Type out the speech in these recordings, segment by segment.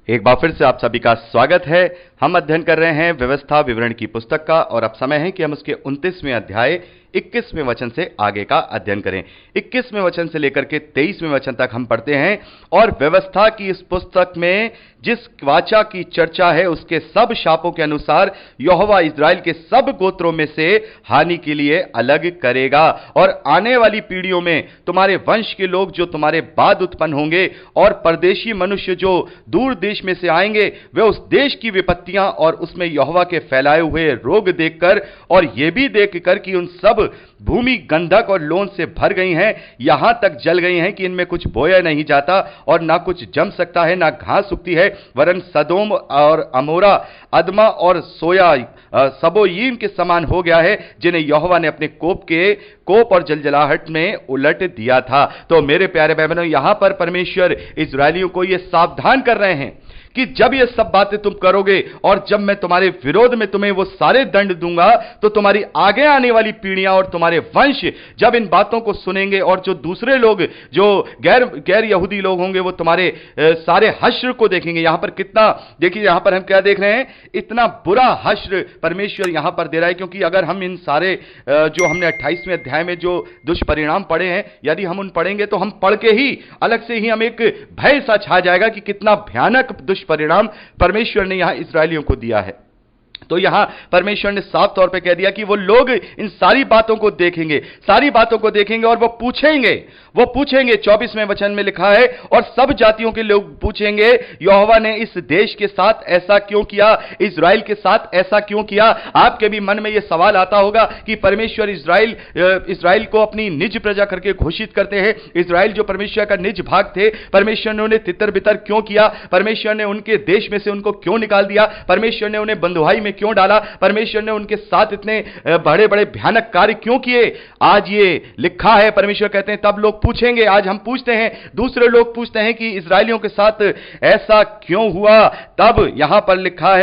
एक बार फिर से आप सभी का स्वागत है। हम अध्ययन कर रहे हैं व्यवस्था विवरण की पुस्तक का और अब समय है कि हम उसके 29वें अध्याय 21वें वचन से आगे का अध्ययन करें। 21वें वचन से लेकर के 23वें वचन तक हम पढ़ते हैं और व्यवस्था की इस पुस्तक में जिस वाचा की चर्चा है उसके सब शापों के अनुसार यहोवा इस्राएल के सब गोत्रों में से हानि के लिए अलग करेगा और आने वाली पीढ़ियों में तुम्हारे वंश के लोग जो तुम्हारे बाद उत्पन्न होंगे और परदेशी मनुष्य जो दूर देश में से आएंगे वे उस देश की विपत्तियां और उसमें यहोवा के फैलाए हुए रोग देखकर और यह भी देखकर कि उन सब भूमि गंधक और लोन से भर गई हैं, यहां तक जल गई हैं कि इनमें कुछ बोया नहीं जाता और ना कुछ जम सकता है, ना घास उगती है, वरन सदोम और अमोरा, अदमा और सोया सबोयीम के समान हो गया है, जिन्हें यहोवा ने अपने कोप और जलजलाहट में उलट दिया था। तो मेरे प्यारे भाई बहनों, यहां पर परमेश्वर इस्राएलियों को यह सावधान कर रहे हैं कि जब ये सब बातें तुम करोगे और जब मैं तुम्हारे विरोध में तुम्हें वो सारे दंड दूंगा तो तुम्हारी आगे आने वाली पीढ़ियां और तुम्हारे वंश जब इन बातों को सुनेंगे और जो दूसरे लोग जो गैर यहूदी लोग होंगे वो तुम्हारे सारे हश्र को देखेंगे। यहां पर कितना देखिए, यहां पर हम क्या देख रहे हैं, इतना बुरा हश्र परमेश्वर यहां पर दे रहा है। क्योंकि अगर हम इन सारे जो हमने 28वें अध्याय में जो दुष्परिणाम पढ़े हैं, यदि हम उन पढ़ेंगे तो हम पढ़ के ही अलग से ही हम एक भय सा छा जाएगा कि कितना भयानक परिणाम परमेश्वर ने यहां इस्राएलियों को दिया है। तो यहां परमेश्वर ने साफ तौर पे कह दिया कि वो लोग इन सारी बातों को देखेंगे, सारी बातों को देखेंगे और वो पूछेंगे 24वें वचन में लिखा है, और सब जातियों के लोग पूछेंगे यहोवा ने इस देश के साथ ऐसा क्यों किया, इस्राएल के साथ ऐसा क्यों किया। आपके भी मन में यह सवाल आता होगा कि परमेश्वर इस्राएल को अपनी निज प्रजा करके घोषित करते हैं। इस्राएल जो परमेश्वर का निज भाग थे, परमेश्वर ने उन्हें तितर बितर क्यों किया, परमेश्वर ने उनके देश में से उनको क्यों निकाल दिया, परमेश्वर ने उन्हें बंधुआई में क्यों डाला, परमेश्वर ने उनके साथ इतने बड़े बड़े भयानक कार्य क्यों किए। आज ये लिखा है, परमेश्वर कहते हैं तब लोग पूछेंगे। आज हम पूछते हैं, दूसरे लोग पूछते हैं कि इस्राएलियों के साथ ऐसा क्यों हुआ। तब यहां पर लिखा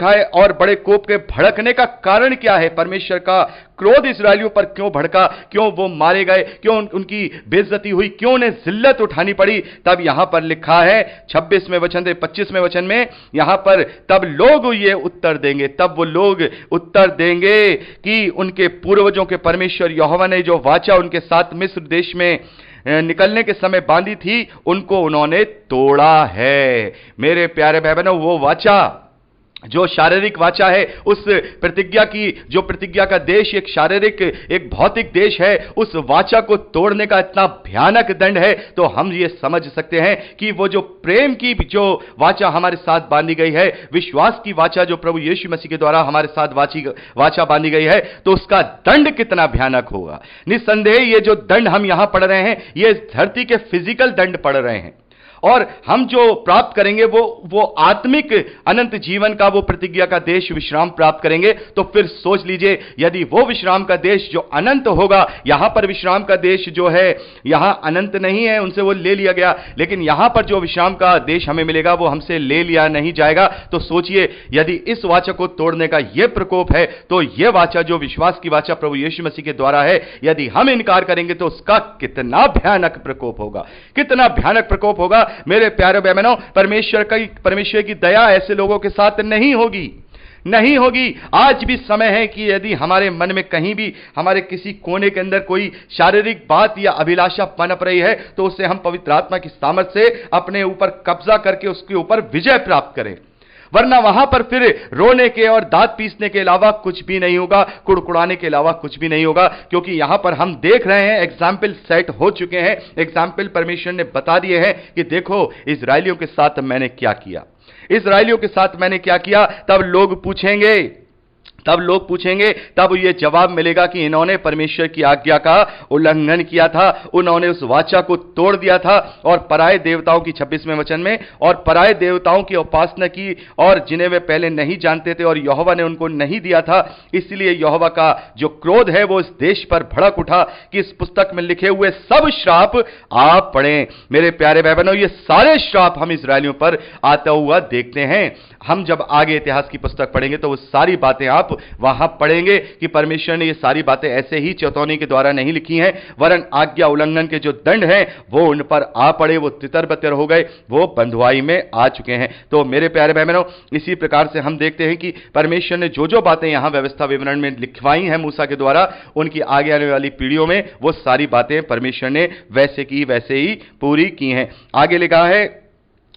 है और बड़े कोप के भड़कने का कारण क्या है, परमेश्वर का क्रोध इस्राएलियों पर क्यों भड़का, क्यों वो मारे गए, क्यों उनकी बेइज्जती हुई, क्यों उन्हें जिल्लत उठानी पड़ी। तब यहां पर लिखा है 26वें वचन से 25वें वचन में, यहां पर तब लोग ये उत्तर देंगे, तब वो लोग उत्तर देंगे कि उनके पूर्वजों के परमेश्वर यहोवा ने जो वाचा उनके साथ मिस्र देश में निकलने के समय बांधी थी, उनको उन्होंने तोड़ा है। मेरे प्यारे भाई बहनों, वो वाचा जो शारीरिक वाचा है, उस प्रतिज्ञा की जो प्रतिज्ञा का देश एक शारीरिक एक भौतिक देश है, उस वाचा को तोड़ने का इतना भयानक दंड है। तो हम ये समझ सकते हैं कि वो जो प्रेम की जो वाचा हमारे साथ बांधी गई है, विश्वास की वाचा जो प्रभु यीशु मसीह के द्वारा हमारे साथ वाचा बांधी गई है, तो उसका दंड कितना भयानक होगा। निस्संदेह ये जो दंड हम यहां पढ़ रहे हैं, ये धरती के फिजिकल दंड पढ़ रहे हैं और हम जो प्राप्त करेंगे वो आत्मिक अनंत जीवन का वो प्रतिज्ञा का देश विश्राम प्राप्त करेंगे। तो फिर सोच लीजिए, यदि वो विश्राम का देश जो अनंत होगा, यहां पर विश्राम का देश जो है यहां अनंत नहीं है, उनसे वो ले लिया गया, लेकिन यहां पर जो विश्राम का देश हमें मिलेगा वो हमसे ले लिया नहीं जाएगा। तो सोचिए, यदि इस वाचा को तोड़ने का यह प्रकोप है, तो यह वाचा जो विश्वास की वाचा प्रभु यीशु मसीह के द्वारा है, यदि हम इनकार करेंगे तो उसका कितना भयानक प्रकोप होगा, कितना भयानक प्रकोप होगा। मेरे प्यारे भाई बहनों, परमेश्वर की दया ऐसे लोगों के साथ नहीं होगी। आज भी समय है कि यदि हमारे मन में कहीं भी हमारे किसी कोने के अंदर कोई शारीरिक बात या अभिलाषा पनप रही है, तो उसे हम पवित्र आत्मा की सामर्थ्य से अपने ऊपर कब्जा करके उसके ऊपर विजय प्राप्त करें, वरना वहां पर फिर रोने के और दांत पीसने के अलावा कुछ भी नहीं होगा, कुड़कुड़ाने के अलावा कुछ भी नहीं होगा। क्योंकि यहां पर हम देख रहे हैं, एग्जाम्पल सेट हो चुके हैं, एग्जाम्पल परमेश्वर ने बता दिए हैं कि देखो इस्राएलियों के साथ मैंने क्या किया, इस्राएलियों के साथ मैंने क्या किया। तब लोग पूछेंगे, तब ये जवाब मिलेगा कि इन्होंने परमेश्वर की आज्ञा का उल्लंघन किया था, उन्होंने उस वाचा को तोड़ दिया था और पराये देवताओं की 26वें वचन में, और पराये देवताओं की उपासना की और जिन्हें वे पहले नहीं जानते थे और यहोवा ने उनको नहीं दिया था। इसलिए यहोवा का जो क्रोध है वो इस देश पर भड़क उठा कि इस पुस्तक में लिखे हुए सब श्राप आप पढ़ें। मेरे प्यारे भाई बहनों, ये सारे श्राप हम इस्राएलियों पर आता हुआ देखते हैं। हम जब आगे इतिहास की पुस्तक पढ़ेंगे तो वो सारी बातें आप अब वहां पढ़ेंगे कि परमेश्वर ने ये सारी बातें ऐसे ही चेतावनी के द्वारा नहीं लिखी हैं, वरन आज्ञा उल्लंघन के जो दंड हैं वो उन पर आ पड़े, वो तितर बतर हो गए, वो बंधुआई में आ चुके हैं। तो मेरे प्यारे बहनों, इसी प्रकार से हम देखते हैं कि परमेश्वर ने जो जो बातें यहां व्यवस्था विवरण में लिखवाई हैं मूसा के द्वारा, उनकी आगे आने वाली पीढ़ियों में वो सारी बातें परमेश्वर ने वैसे की वैसे ही पूरी की हैं। आगे लिखा है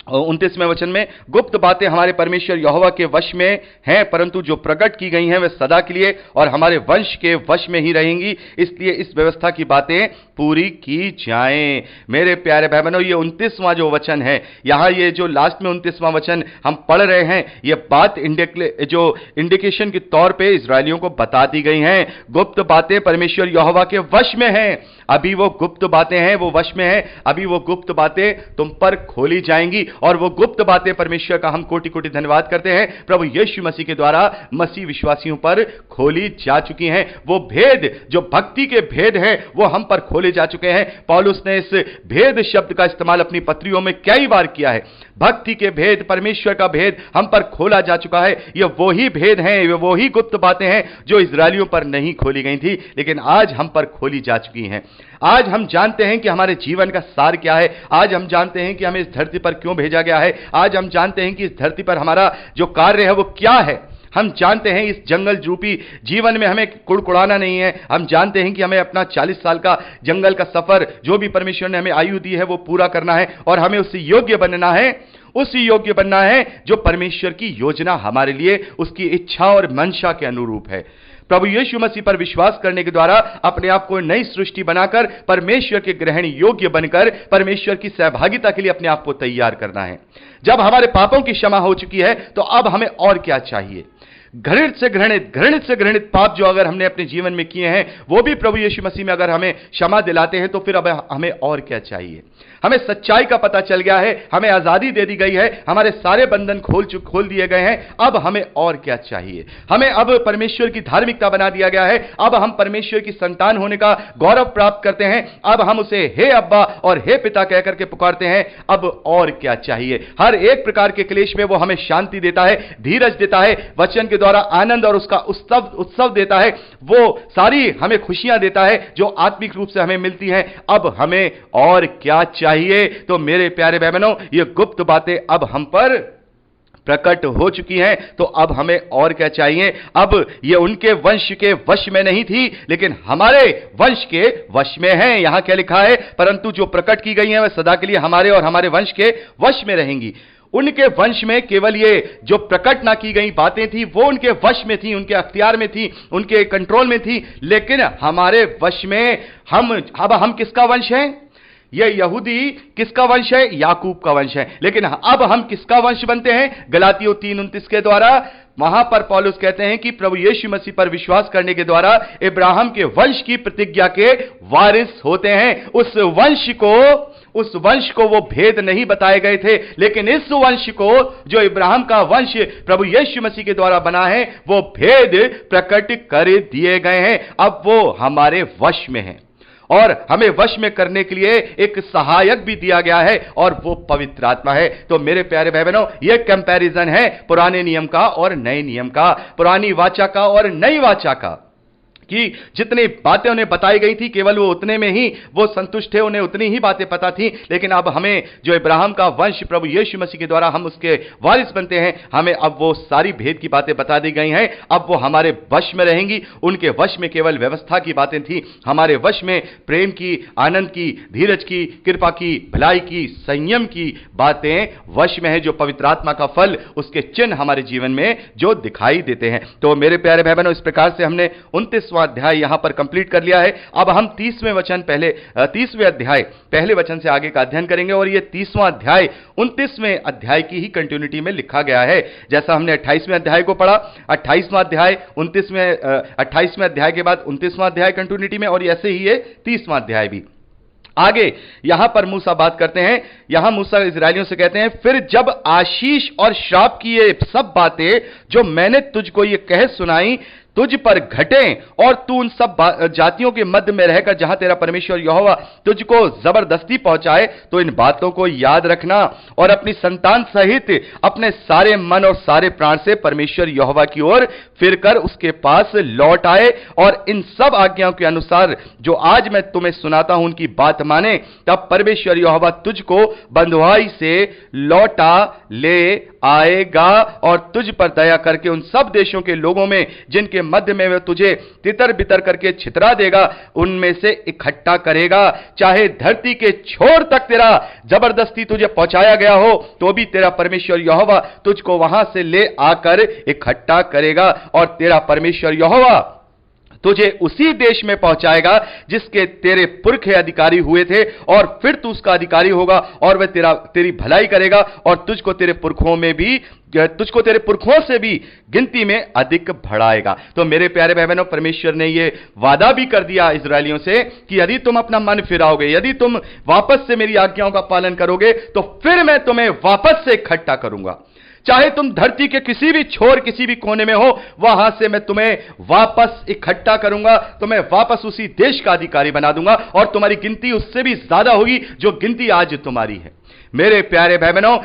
29वें वचन में, गुप्त बातें हमारे परमेश्वर यहोवा के वश में हैं, परंतु जो प्रकट की गई हैं वे सदा के लिए और हमारे वंश के वश में ही रहेंगी, इसलिए इस व्यवस्था की बातें पूरी की जाएं। मेरे प्यारे भाई बहनों, ये 29वां जो वचन है, यहां ये जो लास्ट में 29वां वचन हम पढ़ रहे हैं, ये बात जो इंडिकेशन के तौर पे इजरायलियों को बता दी गई हैं। गुप्त बातें परमेश्वर यहोवा के वश में हैं, अभी वो गुप्त बातें हैं, वो वश में हैं, अभी वो गुप्त बातें तुम पर खोली जाएंगी। और वो गुप्त बातें परमेश्वर का हम कोटि कोटि धन्यवाद करते हैं, प्रभु यीशु मसीह के द्वारा मसीह विश्वासियों पर खोली जा चुकी हैं। वो भेद जो भक्ति के भेद हैं वो हम पर खोले जा चुके हैं। पौलुस ने इस भेद शब्द का इस्तेमाल अपनी पत्रियों में कई बार किया है। भक्ति के भेद, परमेश्वर का भेद हम पर खोला जा चुका है। ये वही भेद हैं, ये वही गुप्त बातें हैं जो इजरायलियों पर नहीं खोली गई थी, लेकिन आज हम पर खोली जा चुकी हैं। आज हम जानते हैं कि हमारे जीवन का सार क्या है। आज हम जानते हैं कि हमें इस धरती पर क्यों भेजा गया है। आज हम जानते हैं कि इस धरती पर हमारा जो कार्य है वो क्या है। हम जानते हैं इस जंगल रूपी जीवन में हमें कुड़कुड़ाना नहीं है। हम जानते हैं कि हमें अपना 40 साल का जंगल का सफर, जो भी परमेश्वर ने हमें आयु दी है, वो पूरा करना है और हमें उससे योग्य बनना है, उसी योग्य बनना है जो परमेश्वर की योजना हमारे लिए, उसकी इच्छा और मंशा के अनुरूप है। प्रभु यीशु मसीह पर विश्वास करने के द्वारा अपने आप को नई सृष्टि बनाकर परमेश्वर के ग्रहण योग्य बनकर परमेश्वर की सहभागिता के लिए अपने आप को तैयार करना है। जब हमारे पापों की क्षमा हो चुकी है तो अब हमें और क्या चाहिए। घृणित से घृणित पाप जो अगर हमने अपने जीवन में किए हैं वो भी प्रभु यीशु मसीह में अगर हमें क्षमा दिलाते हैं तो फिर अब हमें और क्या चाहिए। हमें सच्चाई का पता चल गया है, हमें आजादी दे दी गई है, हमारे सारे बंधन खोल दिए गए हैं। अब हमें और क्या चाहिए। हमें अब परमेश्वर की धार्मिकता बना दिया गया है। अब हम परमेश्वर की संतान होने का गौरव प्राप्त करते हैं। अब हम उसे हे अब्बा और हे पिता कह करके पुकारते हैं। अब और क्या चाहिए। हर एक प्रकार के क्लेश में वो हमें शांति देता है, धीरज देता है, वचन के द्वारा आनंद और उसका उत्सव देता है। वो सारी हमें खुशियां देता है जो आत्मिक रूप से हमें मिलती हैं। अब हमें और क्या चाहिए। तो मेरे प्यारे भाई बहनों, ये गुप्त बातें अब हम पर प्रकट हो चुकी हैं, तो अब हमें और क्या चाहिए। अब ये उनके वंश के वश में नहीं थी, लेकिन हमारे वंश के वश में है। यहां क्या लिखा है, परंतु जो प्रकट की गई हैं वह सदा के लिए हमारे और हमारे वंश के वश में रहेंगी। उनके वंश में केवल ये जो प्रकट ना की गई बातें थी वो उनके वश में थी, उनके अख्तियार में थी, उनके कंट्रोल में थी, लेकिन हमारे वश में हम किसका वंश हैं। ये यहूदी किसका वंश है, याकूब का वंश है। लेकिन अब हम किसका वंश बनते हैं, गलातियों 3:29 के द्वारा वहां पर पौलुस कहते हैं कि प्रभु यीशु मसीह पर विश्वास करने के द्वारा इब्राहिम के वंश की प्रतिज्ञा के वारिस होते हैं। उस वंश को वो भेद नहीं बताए गए थे, लेकिन इस वंश को जो इब्राहिम का वंश प्रभु यीशु मसीह के द्वारा बना है वो भेद प्रकट कर दिए गए हैं। अब वो हमारे वश में है और हमें वश में करने के लिए एक सहायक भी दिया गया है और वो पवित्र आत्मा है। तो मेरे प्यारे भाई बहनों, ये कंपैरिजन है पुराने नियम का और नए नियम का, पुरानी वाचा का और नई वाचा का, कि जितनी बातें उन्हें बताई गई थी केवल वो उतने में ही वो संतुष्ट थे, उन्हें उतनी ही बातें पता थी। लेकिन अब हमें जो इब्राहिम का वंश प्रभु यीशु मसीह के द्वारा हम उसके वारिस बनते हैं, हमें अब वो सारी भेद की बातें बता दी गई हैं। अब वो हमारे वश में रहेंगी। उनके वश में केवल व्यवस्था की बातें थी, हमारे वश में प्रेम की, आनंद की, धीरज की, कृपा की, भलाई की, संयम की बातें वश में है, जो पवित्र आत्मा का फल, उसके चिन्ह हमारे जीवन में जो दिखाई देते हैं। तो मेरे प्यारे भाई बहनों, इस प्रकार से हमने 29वां अध्याय यहां पर कंप्लीट कर लिया है। अब हम 30वें अध्याय पहले वचन से आगे का अध्ययन करेंगे और यह 30वां अध्याय 29वें अध्याय की ही कंटिन्यूटी में लिखा गया है। जैसा हमने 28वें अध्याय को पढ़ा, 28वां अध्याय 28वें अध्याय के बाद 29वां अध्याय कंटिन्यूटी में, और ऐसे ही ये 30वां अध्याय भी। आगे यहां पर मूसा बात करते हैं। यहां मूसा इजरायलियों से कहते हैं, फिर जब आशीष और श्राप की ये सब बातें जो मैंने तुझको ये कह सुनाई तुझ पर घटें और तू उन सब जातियों के मध्य में रहकर जहां तेरा परमेश्वर यहोवा तुझको जबरदस्ती पहुंचाए, तो इन बातों को याद रखना और अपनी संतान सहित अपने सारे मन और सारे प्राण से परमेश्वर यहोवा की ओर फिरकर उसके पास लौट आए और इन सब आज्ञाओं के अनुसार जो आज मैं तुम्हें सुनाता हूं उनकी बात माने, तब परमेश्वर यहोवा तुझको बंधुआई से लौटा ले आएगा और तुझ पर दया करके उन सब देशों के लोगों में जिनके मध्य में वह तुझे तितर बितर करके छितरा देगा, उनमें से इकट्ठा करेगा। चाहे धरती के छोर तक तेरा जबरदस्ती तुझे पहुंचाया गया हो, तो भी तेरा परमेश्वर यहोवा तुझको वहां से ले आकर इकट्ठा करेगा और तेरा परमेश्वर यहोवा तुझे उसी देश में पहुंचाएगा जिसके तेरे पुरखे अधिकारी हुए थे, और फिर तू उसका अधिकारी होगा और वह तेरी भलाई करेगा और तुझको तेरे पुरखों से भी गिनती में अधिक बढ़ाएगा। तो मेरे प्यारे भाई बहनों, परमेश्वर ने यह वादा भी कर दिया इजरायलियों से कि यदि तुम अपना मन फिराओगे, यदि तुम वापस से मेरी आज्ञाओं का पालन करोगे, तो फिर मैं तुम्हें वापस से इकट्ठा करूंगा। चाहे तुम धरती के किसी भी छोर किसी भी कोने में हो, वहां से मैं तुम्हें वापस इकट्ठा करूंगा, तुम्हें वापस उसी देश का अधिकारी बना दूंगा और तुम्हारी गिनती उससे भी ज्यादा होगी जो गिनती आज तुम्हारी है। मेरे प्यारे भाई बहनों,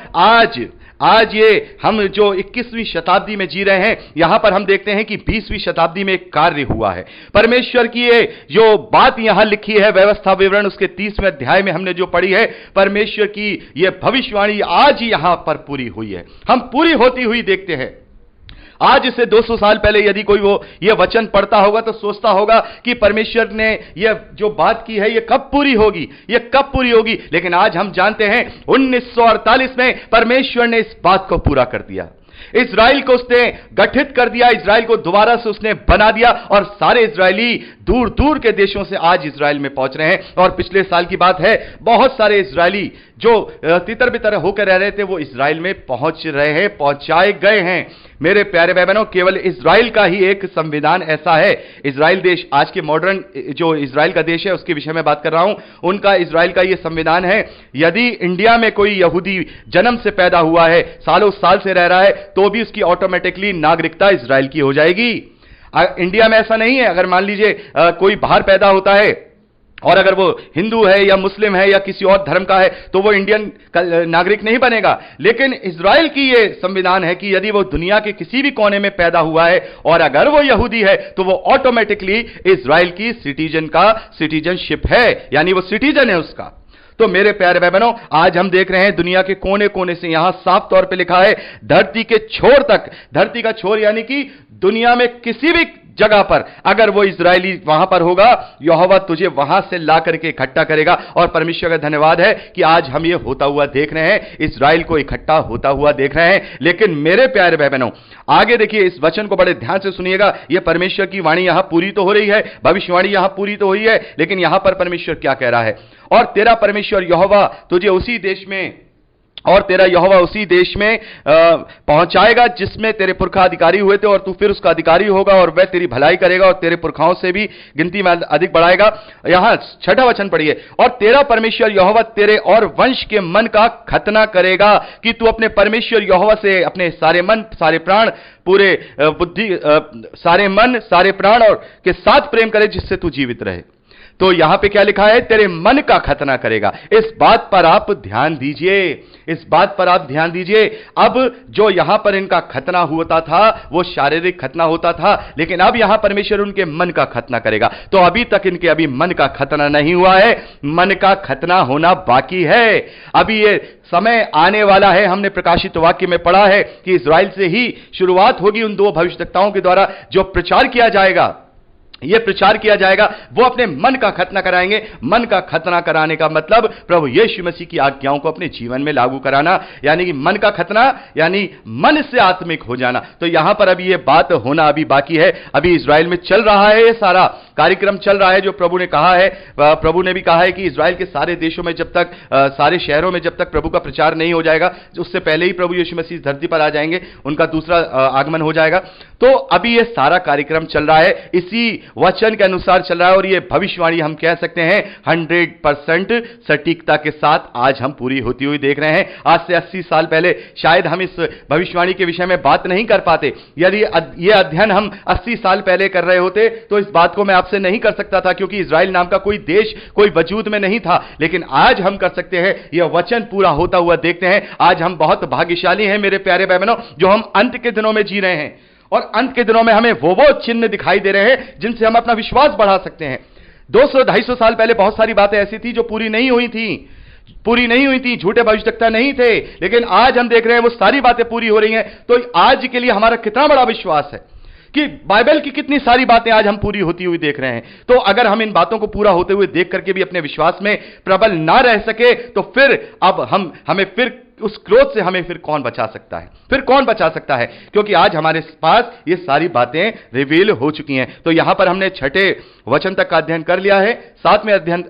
आज ये हम जो 21वीं शताब्दी में जी रहे हैं, यहां पर हम देखते हैं कि 20वीं शताब्दी में एक कार्य हुआ है। परमेश्वर की ये जो बात यहां लिखी है व्यवस्था विवरण उसके 30वें अध्याय में हमने जो पढ़ी है, परमेश्वर की ये भविष्यवाणी आज ही यहां पर पूरी हुई है, हम पूरी होती हुई देखते हैं। आज से 200 साल पहले यदि कोई वो ये वचन पढ़ता होगा तो सोचता होगा कि परमेश्वर ने ये जो बात की है ये कब पूरी होगी, ये कब पूरी होगी। लेकिन आज हम जानते हैं 1948 में परमेश्वर ने इस बात को पूरा कर दिया। इजराइल को उसने गठित कर दिया, इजराइल को दोबारा से उसने बना दिया और सारे इजरायली दूर दूर के देशों से आज इजराइल में पहुंच रहे हैं। और पिछले साल की बात है, बहुत सारे इजरायली जो तितर बितर होकर रह रहे थे वो इजराइल में पहुंच रहे हैं, पहुंचाए गए हैं। मेरे प्यारे भाई बहनों, केवल इजराइल का ही एक संविधान ऐसा है, इजराइल देश, आज के मॉडर्न जो इजराइल का देश है उसके विषय में बात कर रहा हूं, उनका इजराइल का यह संविधान है, यदि इंडिया में कोई यहूदी जन्म से पैदा हुआ है, सालों साल से रह रहा है, तो भी उसकी ऑटोमेटिकली नागरिकता इजराइल की हो जाएगी। इंडिया में ऐसा नहीं है, अगर मान लीजिए कोई बाहर पैदा होता है और अगर वो हिंदू है या मुस्लिम है या किसी और धर्म का है तो वो इंडियन नागरिक नहीं बनेगा। लेकिन इजराइल की ये संविधान है कि यदि वो दुनिया के किसी भी कोने में पैदा हुआ है और अगर वो यहूदी है तो वो ऑटोमेटिकली इजराइल की सिटीजनशिप है, यानी वो सिटीजन है उसका। तो मेरे प्यारे भाई बहनों, आज हम देख रहे हैं दुनिया के कोने कोने से, यहां साफ तौर पे लिखा है धरती के छोर तक, धरती का छोर यानी कि दुनिया में किसी भी जगह पर अगर वो इजरायली वहां पर होगा, यहोवा तुझे वहां से ला करके इकट्ठा करेगा। और परमेश्वर का धन्यवाद है कि आज हम ये होता हुआ देख रहे हैं, इजराइल को इकट्ठा होता हुआ देख रहे हैं। लेकिन मेरे प्यारे भाई बहनों, आगे देखिए, इस वचन को बड़े ध्यान से सुनिएगा। यह परमेश्वर की वाणी यहां पूरी तो हो रही है, भविष्यवाणी यहां पूरी तो हुई है, लेकिन यहां पर परमेश्वर क्या कह रहा है, और तेरा परमेश्वर यहोवा तुझे उसी देश में पहुंचाएगा जिसमें तेरे पुरखा अधिकारी हुए थे, और तू फिर उसका अधिकारी होगा और वह तेरी भलाई करेगा और तेरे पुरखाओं से भी गिनती में अधिक बढ़ाएगा। यहां 6वां वचन पढ़िए, और तेरा परमेश्वर यहोवा तेरे और वंश के मन का खतना करेगा कि तू अपने परमेश्वर यहोवा से अपने सारे मन, सारे प्राण, पूरे बुद्धि, सारे मन, सारे प्राण और के साथ प्रेम करे, जिससे तू जीवित रहे। तो यहां पे क्या लिखा है, तेरे मन का खतना करेगा। इस बात पर आप ध्यान दीजिए, इस बात पर आप ध्यान दीजिए। अब जो यहां पर इनका खतना होता था वो शारीरिक खतना होता था, लेकिन अब यहां परमेश्वर उनके मन का खतना करेगा। तो अभी तक इनके अभी मन का खतना नहीं हुआ है, मन का खतना होना बाकी है। अभी ये समय आने वाला है, हमने प्रकाशित वाक्य में पढ़ा है कि इजराइल से ही शुरुआत होगी उन 2 भविष्यवक्ताओं के द्वारा जो प्रचार किया जाएगा, यह प्रचार किया जाएगा, वो अपने मन का खतना कराएंगे। मन का खतना कराने का मतलब प्रभु यीशु मसीह की आज्ञाओं को अपने जीवन में लागू कराना, यानी कि मन का खतना यानी मन से आत्मिक हो जाना। तो यहां पर अभी यह बात होना अभी बाकी है, अभी इजराइल में चल रहा है ये सारा, कार्यक्रम चल रहा है जो प्रभु ने कहा है। प्रभु ने भी कहा है कि इजराइल के सारे देशों में जब तक सारे शहरों में जब तक प्रभु का प्रचार नहीं हो जाएगा, उससे पहले ही प्रभु यीशु मसीह धरती पर आ जाएंगे, उनका दूसरा आगमन हो जाएगा। तो अभी ये सारा कार्यक्रम चल रहा है, इसी वचन के अनुसार चल रहा है, और ये भविष्यवाणी हम कह सकते हैं 100% सटीकता के साथ आज हम पूरी होती हुई देख रहे हैं। आज से 80 साल पहले शायद हम इस भविष्यवाणी के विषय में बात नहीं कर पाते। यदि ये अध्ययन हम 80 साल पहले कर रहे होते तो इस बात को मैं आपसे नहीं कर सकता था, क्योंकि इजराइल नाम का कोई देश, कोई वजूद में नहीं था। लेकिन आज हम कर सकते हैं, यह वचन पूरा होता हुआ देखते हैं। आज हम बहुत भाग्यशाली हैं मेरे प्यारे भाई बहनों, जो हम अंत के दिनों में जी रहे हैं, और अंत के दिनों में हमें वो चिन्ह दिखाई दे रहे हैं जिनसे हम अपना विश्वास बढ़ा सकते हैं। 200-250 साल पहले बहुत सारी बातें ऐसी थी जो पूरी नहीं हुई थी, झूठे भविष्यवक्ता नहीं थे, लेकिन आज हम देख रहे हैं वो सारी बातें पूरी हो रही हैं। तो आज के लिए हमारा कितना बड़ा विश्वास है कि बाइबल की कितनी सारी बातें आज हम पूरी होती हुई देख रहे हैं। तो अगर हम इन बातों को पूरा होते हुए देख करके भी अपने विश्वास में प्रबल ना रह सके, तो फिर अब हमें फिर उस क्रोध से हमें फिर कौन बचा सकता है? क्योंकि आज हमारे पास ये सारी बातें रिवील हो चुकी हैं। तो यहां पर हमने 6ठे वचन तक का अध्ययन कर लिया है। 7वें अध्ययन